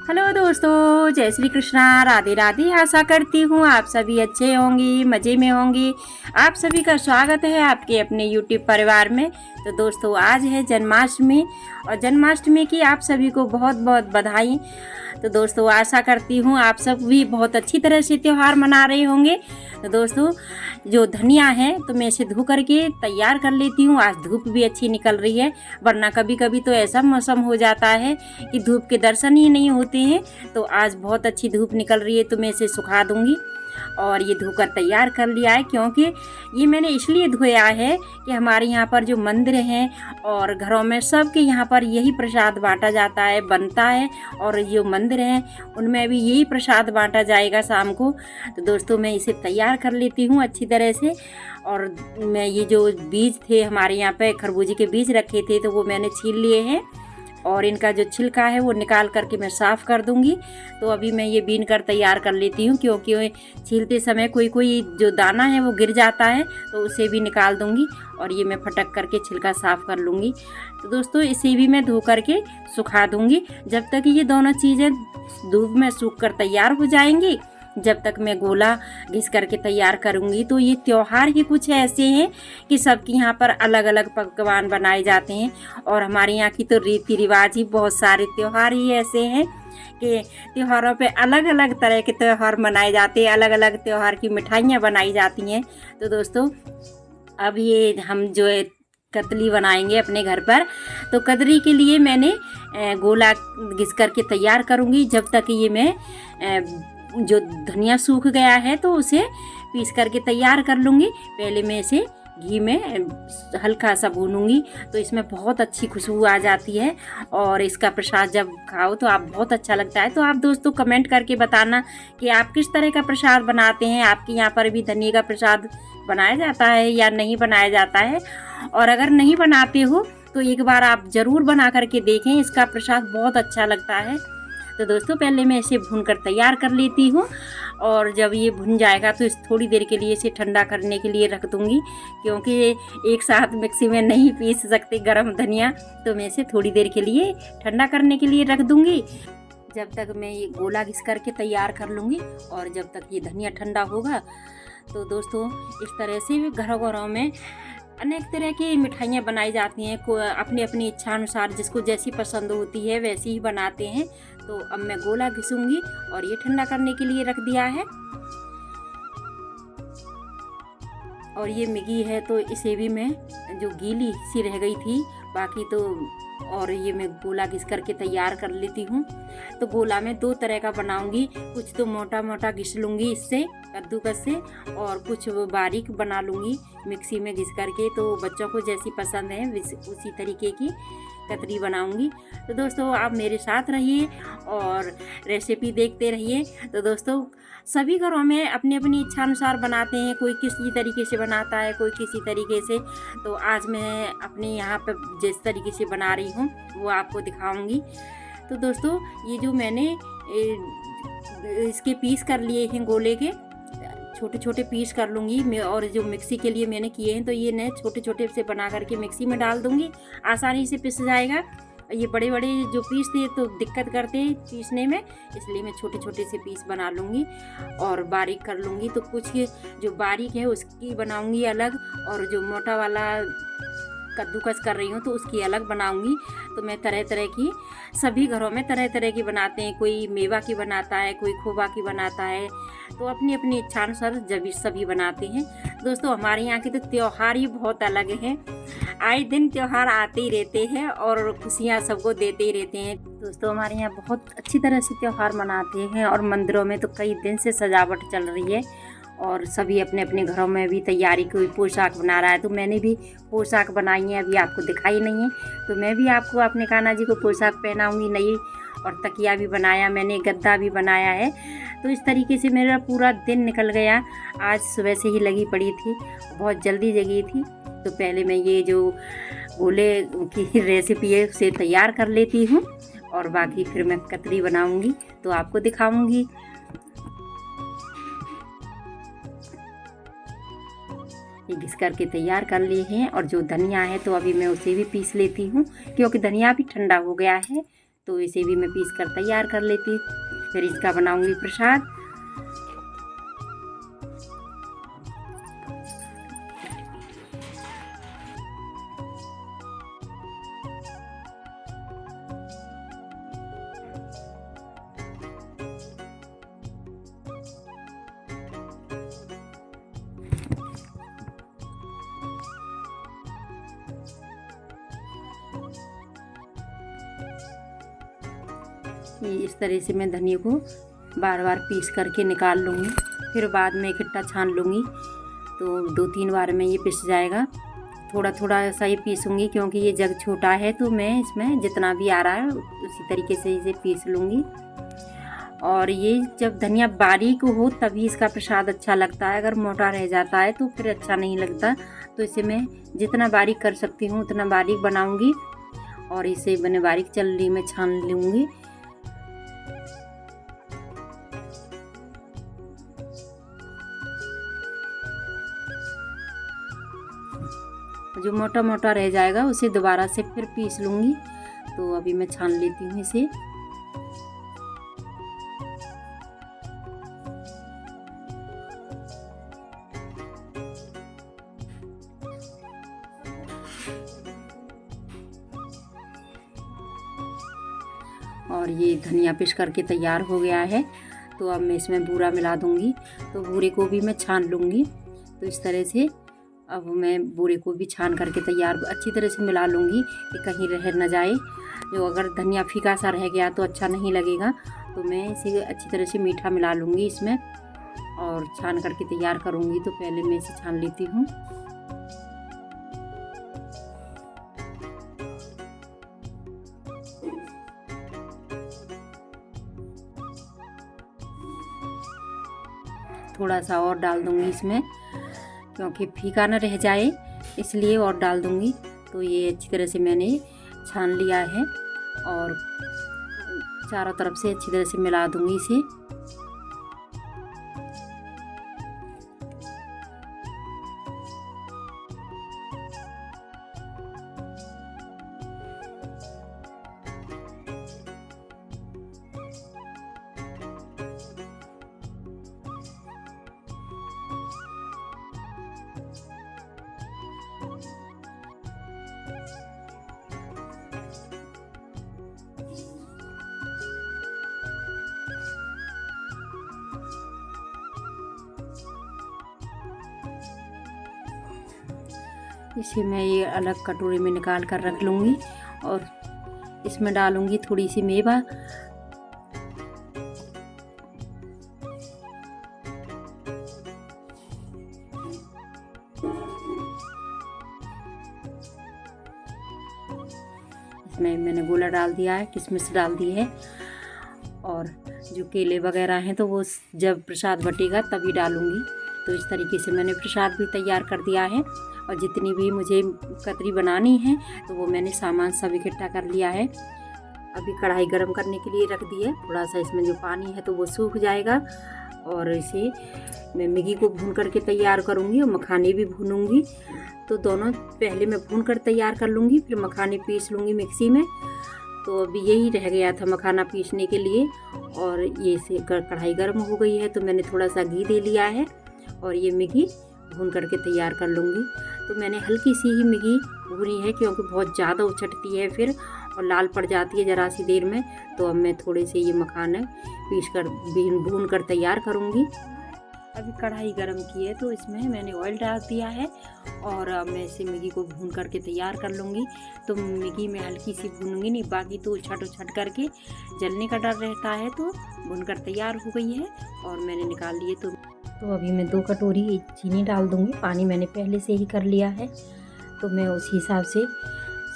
Hello दोस्तों, जय श्री कृष्णा, राधे राधे। आशा करती हूँ आप सभी अच्छे होंगे, मज़े में होंगे। आप सभी का स्वागत है आपके अपने यूट्यूब परिवार में। तो दोस्तों, आज है जन्माष्टमी और जन्माष्टमी की आप सभी को बहुत बहुत बधाई। तो दोस्तों, आशा करती हूँ आप सब भी बहुत अच्छी तरह से त्यौहार मना रहे होंगे। तो दोस्तों, जो धनिया है तो मैं इसे धो करके तैयार कर लेती हूँ। आज धूप भी अच्छी निकल रही है, वरना कभी कभी तो ऐसा मौसम हो जाता है कि धूप के दर्शन ही नहीं होते हैं। तो आज बहुत अच्छी धूप निकल रही है तो मैं इसे सुखा दूँगी। और ये धोकर तैयार कर लिया है, क्योंकि ये मैंने इसलिए धोया है कि हमारे यहाँ पर जो मंदिर हैं और घरों में सबके यहाँ पर यही प्रसाद बांटा जाता है, बनता है। और जो मंदिर हैं उनमें भी यही प्रसाद बांटा जाएगा शाम को। तो दोस्तों, मैं इसे तैयार कर लेती हूँ अच्छी तरह से। और मैं ये जो बीज थे हमारे यहाँ पे, खरबूजे के बीज रखे थे, तो वो मैंने छील लिए हैं और इनका जो छिलका है वो निकाल करके मैं साफ़ कर दूंगी। तो अभी मैं ये बीन कर तैयार कर लेती हूँ, क्योंकि छीलते समय कोई कोई जो दाना है वो गिर जाता है, तो उसे भी निकाल दूंगी। और ये मैं फटक करके छिलका साफ़ कर लूँगी। तो दोस्तों, इसे भी मैं धो करके सुखा दूँगी। जब तक ये दोनों चीज़ें धूप में सूख कर तैयार हो जाएंगी, जब तक मैं गोला घिस करके तैयार करूँगी। तो ये त्यौहार ही कुछ ऐसे हैं कि सबके यहाँ पर अलग अलग पकवान बनाए जाते हैं। और हमारे यहाँ की तो रीति रिवाज ही, बहुत सारे त्यौहार ही ऐसे हैं कि त्योहारों पे अलग अलग तरह के त्यौहार मनाए जाते हैं, अलग अलग त्यौहार की मिठाइयाँ बनाई जाती हैं। तो दोस्तों, अब ये हम जो है कतली बनाएंगे अपने घर पर। तो कतली के लिए मैंने गोला घिस करके तैयार करूँगी। जब तक ये मैं जो धनिया सूख गया है तो उसे पीस करके तैयार कर लूँगी। पहले मैं इसे घी में हल्का सा भूनूंगी, तो इसमें बहुत अच्छी खुशबू आ जाती है। और इसका प्रसाद जब खाओ तो आप बहुत अच्छा लगता है। तो आप दोस्तों कमेंट करके बताना कि आप किस तरह का प्रसाद बनाते हैं। आपके यहाँ पर भी धनिया का प्रसाद बनाया जाता है या नहीं बनाया जाता है। और अगर नहीं बनाते हो तो एक बार आप ज़रूर बना करके देखें, इसका प्रसाद बहुत अच्छा लगता है। तो दोस्तों, पहले मैं इसे भून कर तैयार कर लेती हूँ। और जब ये भुन जाएगा तो इस थोड़ी देर के लिए इसे ठंडा करने के लिए रख दूँगी, क्योंकि एक साथ मिक्सी में नहीं पीस सकते गरम धनिया। तो मैं इसे थोड़ी देर के लिए ठंडा करने के लिए रख दूँगी, जब तक मैं ये गोला घिस करके तैयार कर लूँगी। और जब तक ये धनिया ठंडा होगा, तो दोस्तों इस तरह से घरों घरों में अनेक तरह की मिठाइयाँ बनाई जाती हैं। को अपनी अपनी इच्छा अनुसार जिसको जैसी पसंद होती है वैसी ही बनाते हैं। तो अब मैं गोला घिसूँगी और ये ठंडा करने के लिए रख दिया है। और ये मैगी है तो इसे भी मैं, जो गीली सी रह गई थी बाकी तो, और ये मैं गोला घिस करके तैयार कर लेती हूँ। तो गोला मैं दो तरह का बनाऊंगी, कुछ तो मोटा मोटा घिस लूँगी इससे कद्दूकस से, और कुछ वो बारीक बना लूँगी मिक्सी में घिस करके। तो बच्चों को जैसी पसंद है उसी तरीके की कतरी बनाऊंगी। तो दोस्तों, आप मेरे साथ रहिए और रेसिपी देखते रहिए। तो दोस्तों, सभी घरों में अपनी अपनी इच्छा अनुसार बनाते हैं, कोई किसी तरीके से बनाता है, कोई किसी तरीके से। तो आज मैं अपने यहाँ पर जिस तरीके से बना रही हूँ वो आपको दिखाऊंगी। तो दोस्तों, ये जो मैंने इसके पीस कर लिए हैं गोले के, छोटे छोटे पीस कर लूँगी मैं। और जो मिक्सी के लिए मैंने किए हैं तो ये मैं छोटे छोटे से बना करके मिक्सी में डाल दूँगी, आसानी से पिस जाएगा। ये बड़े बड़े जो पीस थे तो दिक्कत करते हैं पीसने में, इसलिए मैं छोटे छोटे से पीस बना लूँगी और बारीक कर लूँगी। तो कुछ जो बारीक है उसकी बनाऊँगी अलग, और जो मोटा वाला कद्दूकस कर रही हूँ तो उसकी अलग बनाऊँगी। तो मैं तरह तरह की, सभी घरों में तरह तरह की बनाते हैं, कोई मेवा की बनाता है, कोई खोवा की बनाता है। तो अपनी अपनी इच्छानुसार जब सभी बनाते हैं। दोस्तों, हमारे यहाँ के तो त्यौहार ही बहुत अलग हैं। आए दिन त्यौहार आते ही रहते हैं और खुशियाँ सबको देते ही रहते हैं। दोस्तों, हमारे यहाँ बहुत अच्छी तरह से त्यौहार मनाते हैं और मंदिरों में तो कई दिन से सजावट चल रही है। और सभी अपने अपने घरों में भी तैयारी, कोई पोशाक बना रहा है। तो मैंने भी पोशाक बनाई है, अभी आपको दिखाई नहीं है। तो मैं भी आपको अपने कान्हा जी को पोशाक पहनाऊँगी नई। और तकिया भी बनाया मैंने, गद्दा भी बनाया है। तो इस तरीके से मेरा पूरा दिन निकल गया। आज सुबह से ही लगी पड़ी थी, बहुत जल्दी जगी थी। तो पहले मैं ये जो गोले की रेसिपी है उसे तैयार कर लेती हूँ, और बाकी फिर मैं कतरी बनाऊँगी तो आपको दिखाऊँगी। ये घिस करके तैयार कर लिए हैं। और जो धनिया है तो अभी मैं उसे भी पीस लेती हूँ, क्योंकि धनिया भी ठंडा हो गया है। तो इसे भी मैं पीस कर तैयार कर लेती, फिर इसका बनाऊंगी प्रसाद। इस तरह से मैं धनिया को बार बार पीस करके निकाल लूँगी, फिर बाद में इकट्ठा छान लूँगी, तो 2-3 बार में ये पिस जाएगा। थोड़ा थोड़ा सा ही पीसूँगी क्योंकि ये जग छोटा है, तो मैं इसमें जितना भी आ रहा है उसी तरीके से इसे पीस लूँगी। और ये जब धनिया बारीक हो तभी इसका प्रसाद अच्छा लगता है, अगर मोटा रह जाता है तो फिर अच्छा नहीं लगता। तो इसे मैं जितना बारीक कर सकती हूँ उतना बारीक बनाऊँगी और इसे मैंने बारीक चल्ली में छान लूँगी। जो मोटा मोटा रह जाएगा उसे दोबारा से फिर पीस लूँगी। तो अभी मैं छान लेती हूँ इसे। और ये धनिया पीस करके तैयार हो गया है, तो अब मैं इसमें बूरा मिला दूँगी। तो बूरे को भी मैं छान लूँगी। तो इस तरह से अब मैं बूरे को भी छान करके तैयार अच्छी तरह से मिला लूँगी कि कहीं रह न जाए। जो अगर धनिया फीका सा रह गया तो अच्छा नहीं लगेगा। तो मैं इसे अच्छी तरह से मीठा मिला लूँगी इसमें और छान करके तैयार करूँगी। तो पहले मैं इसे छान लेती हूँ। थोड़ा सा और डाल दूँगी इसमें क्योंकि फीका न रह जाए, इसलिए और डाल दूँगी। तो ये अच्छी तरह से मैंने छान लिया है और चारों तरफ से अच्छी तरह से मिला दूँगी इसे। इसे मैं ये अलग कटोरी में निकाल कर रख लूँगी और इसमें डालूँगी थोड़ी सी मेवा। इसमें मैंने गोला डाल दिया है, किशमिश डाल दी है और जो केले वगैरह हैं तो वो जब प्रसाद बटेगा तभी डालूँगी। तो इस तरीके से मैंने प्रसाद भी तैयार कर दिया है और जितनी भी मुझे कतरी बनानी है तो वो मैंने सामान सब इकट्ठा कर लिया है। अभी कढ़ाई गरम करने के लिए रख दी है। थोड़ा सा इसमें जो पानी है तो वो सूख जाएगा और इसे मैं मैगी को भून करके तैयार करूँगी और मखाने भी भूनूँगी। तो दोनों पहले मैं भून कर तैयार कर लूँगी, फिर मखाने पीस लूँगी मिक्सी में। तो अभी यही रह गया था मखाना पीसने के लिए और ये से कढ़ाई गर्म हो गई है तो मैंने थोड़ा सा घी दे लिया है और ये मैगी भून करके तैयार कर लूँगी। तो मैंने हल्की सी ही मैगी भूनी है क्योंकि बहुत ज़्यादा उछटती है फिर और लाल पड़ जाती है ज़रा सी देर में। तो अब मैं थोड़े से ये मखाने पीस कर भून कर तैयार करूँगी। अभी कढ़ाई गरम की है तो इसमें मैंने ऑयल डाल दिया है और अब मैं इसे मैगी को भून करके तैयार कर लूँगी। तो मैगी में हल्की सी भूनूंगी नहीं, बाकी तो उछट करके जलने का डर रहता है। तो भूनकर तैयार हो गई है और मैंने निकाल लिए। तो अभी मैं 2 कटोरी चीनी डाल दूँगी। पानी मैंने पहले से ही कर लिया है तो मैं उस हिसाब से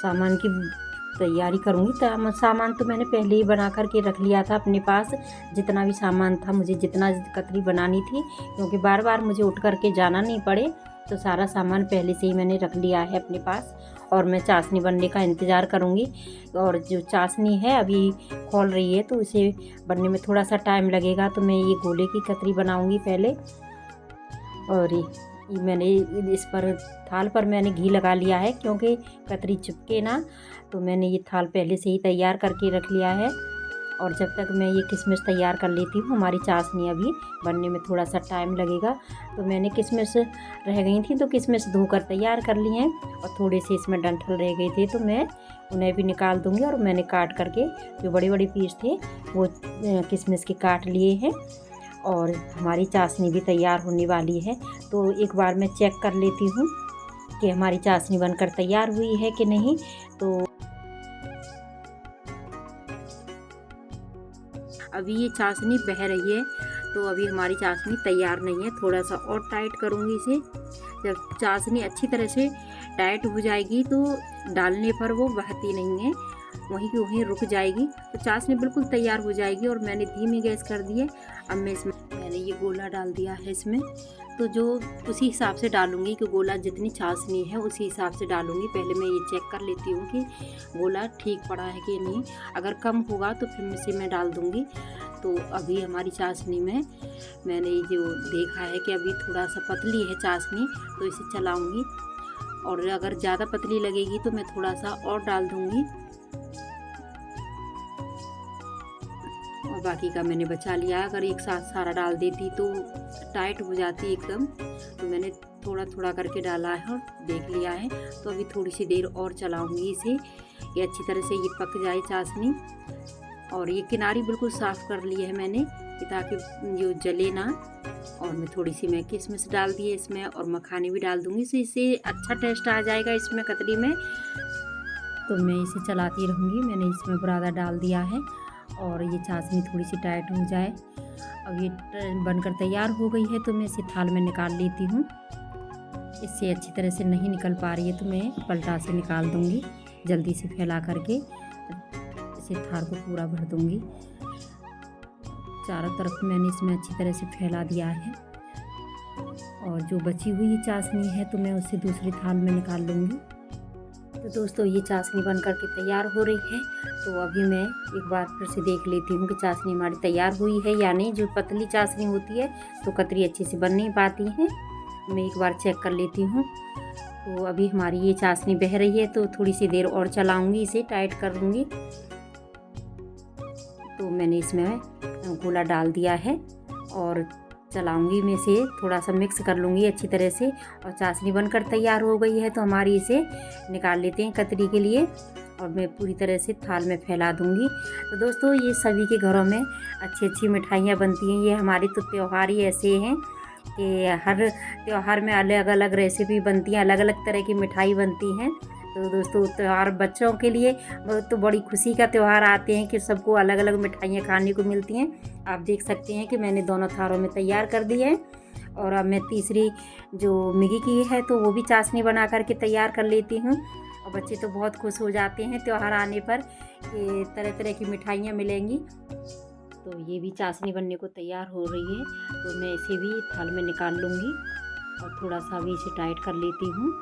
सामान की तैयारी करूँगी। तो सामान तो मैंने पहले ही बना कर के रख लिया था अपने पास, जितना भी सामान था मुझे जितना कतरी बनानी थी, क्योंकि बार बार मुझे उठ कर के जाना नहीं पड़े। तो सारा सामान पहले से ही मैंने रख लिया है अपने पास और मैं चाशनी बनने का इंतज़ार करूँगी। और जो चाशनी है अभी खोल रही है तो उसे बनने में थोड़ा सा टाइम लगेगा। तो मैं ये गोले की कतरी बनाऊँगी पहले और मैंने इस पर थाल पर मैंने घी लगा लिया है क्योंकि कतरी चिपके ना। तो मैंने ये थाल पहले से ही तैयार करके रख लिया है। और जब तक मैं ये किशमिश तैयार कर लेती हूँ, हमारी चाशनी अभी बनने में थोड़ा सा टाइम लगेगा। तो मैंने किशमिश रह गई थी तो किशमिश धोकर तैयार कर ली हैं, और थोड़े से इसमें डंठल रह गए थे तो मैं उन्हें भी निकाल दूँगी। और मैंने काट करके जो बड़े बड़े पीस थे वो किशमिश के काट लिए हैं। और हमारी चाशनी भी तैयार होने वाली है। तो एक बार मैं चेक कर लेती हूँ कि हमारी चाशनी बनकर तैयार हुई है कि नहीं। तो अभी ये चाशनी बह रही है, तो अभी हमारी चाशनी तैयार नहीं है। थोड़ा सा और टाइट करूँगी इसे। जब चाशनी अच्छी तरह से टाइट हो जाएगी तो डालने पर वो बहती नहीं है, वहीं की वहीं रुक जाएगी। तो चाशनी बिल्कुल तैयार हो जाएगी। और मैंने धीमी गैस कर दी है। अब मैं इसमें मैंने ये गोला डाल दिया है इसमें। तो जो उसी हिसाब से डालूँगी कि गोला जितनी चाशनी है उसी हिसाब से डालूँगी। पहले मैं ये चेक कर लेती हूँ कि गोला ठीक पड़ा है कि नहीं। अगर कम होगा तो फिर इसे मैं डाल दूँगी। तो अभी हमारी चाशनी में मैंने जो देखा है कि अभी थोड़ा सा पतली है चाशनी, तो इसे चलाऊँगी। और अगर ज़्यादा पतली लगेगी तो मैं थोड़ा सा और डाल दूँगी। और बाकी का मैंने बचा लिया। अगर एक साथ सारा डाल देती तो टाइट हो जाती एकदम। तो मैंने थोड़ा थोड़ा करके डाला है और देख लिया है। तो अभी थोड़ी सी देर और चलाऊंगी इसे, ये अच्छी तरह से ये पक जाए चाशनी। और ये किनारी बिल्कुल साफ़ कर ली है मैंने कि ताकि जो जले ना। और मैं थोड़ी सी मैं किशमिश डाल दी है इसमें, और मखाने भी डाल दूँगी। तो इससे अच्छा टेस्ट आ जाएगा इसमें कतरी में। तो मैं इसे चलाती रहूँगी। मैंने इसमें बुरादा डाल दिया है और ये चाशनी थोड़ी सी टाइट हो जाए। अब ये बनकर तैयार हो गई है तो मैं इसे थाल में निकाल लेती हूँ। इससे अच्छी तरह से नहीं निकल पा रही है तो मैं पलटा से निकाल दूँगी। जल्दी से फैला करके इसे थाल को पूरा भर दूँगी। चारों तरफ मैंने इसमें अच्छी तरह से फैला दिया है। और जो बची हुई चाशनी है तो मैं उसे दूसरी थाल में निकाल लूँगी। तो दोस्तों ये चाशनी बन कर के तैयार हो रही है। तो अभी मैं एक बार फिर से देख लेती हूँ कि चाशनी हमारी तैयार हुई है या नहीं। जो पतली चाशनी होती है तो कतरी अच्छे से बन नहीं पाती है। मैं एक बार चेक कर लेती हूँ। तो अभी हमारी ये चाशनी बह रही है तो थोड़ी सी देर और चलाऊँगी, इसे टाइट कर लूँगी। तो मैंने इसमें गोला डाल दिया है और चलाऊंगी। मैं इसे थोड़ा सा मिक्स कर लूँगी अच्छी तरह से। और चाशनी बनकर तैयार हो गई है तो हमारी इसे निकाल लेते हैं कतरी के लिए। और मैं पूरी तरह से थाल में फैला दूँगी। तो दोस्तों ये सभी के घरों में अच्छी अच्छी मिठाइयाँ बनती हैं। ये हमारे तो त्यौहार ही ऐसे हैं कि हर त्यौहार में अलग अलग रेसिपी बनती हैं, अलग अलग तरह की मिठाई बनती हैं। तो दोस्तों त्यौहार बच्चों के लिए तो बड़ी खुशी का त्यौहार आते हैं कि सबको अलग अलग मिठाइयाँ खाने को मिलती हैं। आप देख सकते हैं कि मैंने दोनों थालों में तैयार कर दी है। और अब मैं तीसरी जो मैगी की है तो वो भी चाशनी बना करके तैयार कर लेती हूँ। और बच्चे तो बहुत खुश हो जाते हैं त्यौहार आने पर कि तरह तरह की मिठाइयाँ मिलेंगी। तो ये भी चाशनी बनने को तैयार हो रही है तो मैं इसे भी थाल में निकाल लूँगी। और थोड़ा सा भी इसे टाइट कर लेती हूँ।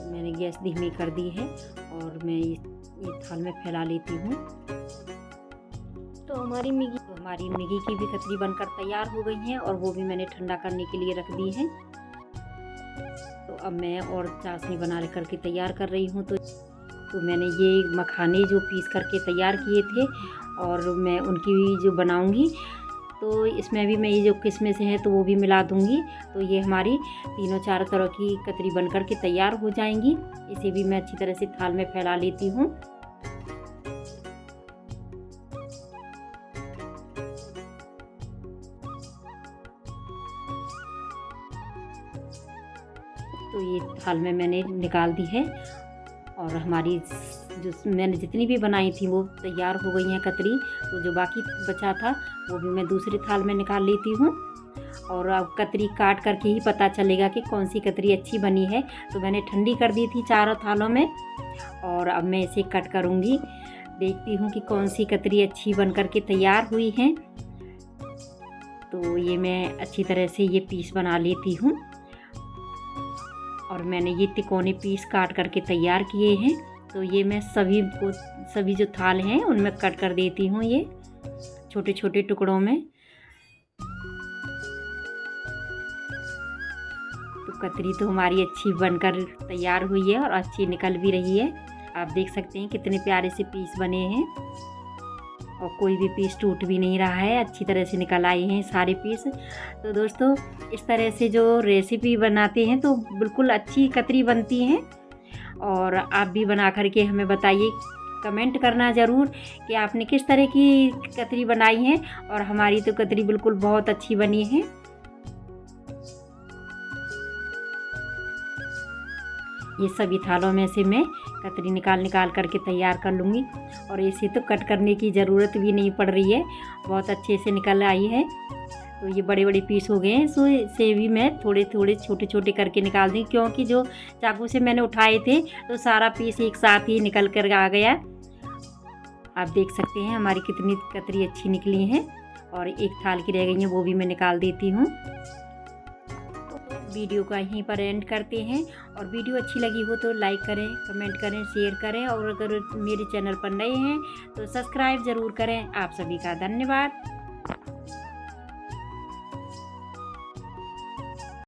मैंने गैस धीमी कर दी है और मैं ये थाल में फैला लेती हूँ। तो हमारी मैगी की भी कतरी बनकर तैयार हो गई है और वो भी मैंने ठंडा करने के लिए रख दी है। तो अब मैं और चाशनी बना करके तैयार कर रही हूँ। तो मैंने ये मखाने जो पीस करके तैयार किए थे और मैं उनकी जो बनाऊँगी तो इसमें भी मैं ये जो किशमिश है तो वो भी मिला दूंगी। तो ये हमारी तीनों चारों तरह की कतरी बनकर के तैयार हो जाएंगी। इसे भी मैं अच्छी तरह से थाल में फैला लेती हूँ। तो ये थाल में मैंने निकाल दी है और हमारी जो मैंने जितनी भी बनाई थी वो तैयार हो गई हैं कतरी। तो जो बाकी बचा था वो भी मैं दूसरी थाल में निकाल लेती हूँ। और अब कतरी काट करके ही पता चलेगा कि कौन सी कतरी अच्छी बनी है। तो मैंने ठंडी कर दी थी चारों थालों में और अब मैं इसे कट करूँगी। देखती हूँ कि कौन सी कतरी अच्छी बन कर के तैयार हुई है। तो ये मैं अच्छी तरह से ये पीस बना लेती हूँ। और मैंने ये तिकोने पीस काट करके तैयार किए हैं। तो ये मैं सभी जो थाल हैं उनमें कट कर देती हूँ ये छोटे छोटे टुकड़ों में। तो कतरी तो हमारी अच्छी बनकर तैयार हुई है और अच्छी निकल भी रही है। आप देख सकते हैं कितने प्यारे से पीस बने हैं और कोई भी पीस टूट भी नहीं रहा है, अच्छी तरह से निकल आए हैं सारे पीस। तो दोस्तों इस तरह से जो रेसिपी बनाते हैं तो बिल्कुल अच्छी कतरी बनती हैं और आप भी बना करके हमें बताइए, कमेंट करना ज़रूर कि आपने किस तरह की कतरी बनाई है। और हमारी तो कतरी बिल्कुल बहुत अच्छी बनी है। ये सभी थालों में से मैं कतरी निकाल करके तैयार कर लूँगी और इसे तो कट करने की ज़रूरत भी नहीं पड़ रही है, बहुत अच्छे से निकल आई है। तो ये बड़े बड़े पीस हो गए हैं, सो इसे भी मैं थोड़े थोड़े छोटे छोटे करके निकाल दी, क्योंकि जो चाकू से मैंने उठाए थे तो सारा पीस एक साथ ही निकल कर आ गया। आप देख सकते हैं हमारी कितनी कतरी अच्छी निकली हैं और एक थाल की रह गई है, वो भी मैं निकाल देती हूँ। वीडियो का यहीं पर एंड करते हैं और वीडियो अच्छी लगी हो तो लाइक करें, कमेंट करें, शेयर करें और अगर मेरे चैनल पर नए हैं तो सब्सक्राइब ज़रूर करें। आप सभी का धन्यवाद।